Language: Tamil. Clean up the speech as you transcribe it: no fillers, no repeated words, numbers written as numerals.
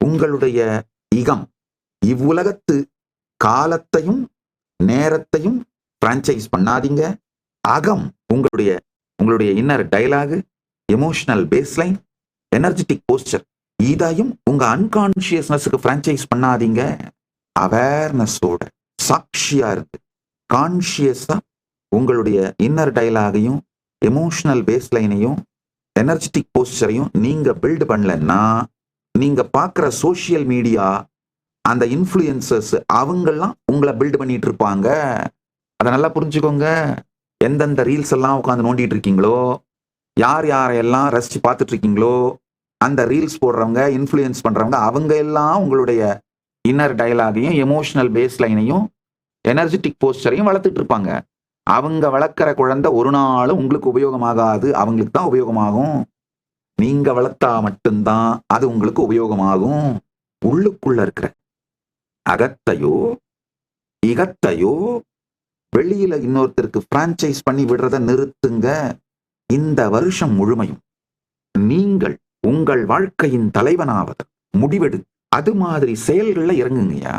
உங்களுடைய இகம் இவ்வுலகத்து காலத்தையும் நேரத்தையும் பிரான்ச்சைஸ் பண்ணாதீங்க. அகம் உங்களுடைய inner dialogue, emotional baseline, energetic poster இதையும் உங்க அன்கான்சியஸ்னஸுக்கு பிரான்ச்சைஸ் பண்ணாதீங்க. அவேர்னஸோட சாட்சியா இருக்கு கான்சியஸா உங்களுடைய இன்னர் டயலாகையும் எமோஷனல் பேஸ்லைனையும் எனர்ஜெட்டிக் போஸ்டரையும் நீங்க பில்டு பண்ணலன்னா நீங்க பார்க்குற சோசியல் மீடியா அந்த இன்ஃப்ளூயன்சர்ஸ் அவங்கெல்லாம் உங்களை பில்டு பண்ணிட்டு இருப்பாங்க. அதை நல்லா புரிஞ்சுக்கோங்க. எந்தெந்த ரீல்ஸ் எல்லாம் உட்காந்து நோண்டிட்டு இருக்கீங்களோ, யார் யாரையெல்லாம் ரசிச்சு பார்த்துட்டு இருக்கீங்களோ, அந்த ரீல்ஸ் போடுறவங்க இன்ஃப்ளூயன்ஸ் பண்றவங்க அவங்க எல்லாம் உங்களுடைய இன்னர் டயலாகையும் எமோஷனல் பேஸ்லைனையும் எனர்ஜெட்டிக் போஸ்டரையும் வளர்த்துட்டு இருப்பாங்க. அவங்க வளர்க்குற குழந்தை ஒரு நாளும் உங்களுக்கு உபயோகமாகாது, அவங்களுக்கு தான் உபயோகமாகும். நீங்க வளர்த்தா மட்டும்தான் அது உங்களுக்கு உபயோகமாகும். உள்ளுக்குள்ள இருக்கிற அகத்தையோ இகத்தையோ வெளியில இன்னொருத்தருக்கு பிரான்ச்சைஸ் பண்ணி விடுறத நிறுத்துங்க. இந்த வருஷம் முழுமையும் நீங்கள் உங்கள் வாழ்க்கையின் தலைவனாவது முடிவெடு. அது மாதிரி செயல்கள்ல இறங்குங்கய்யா.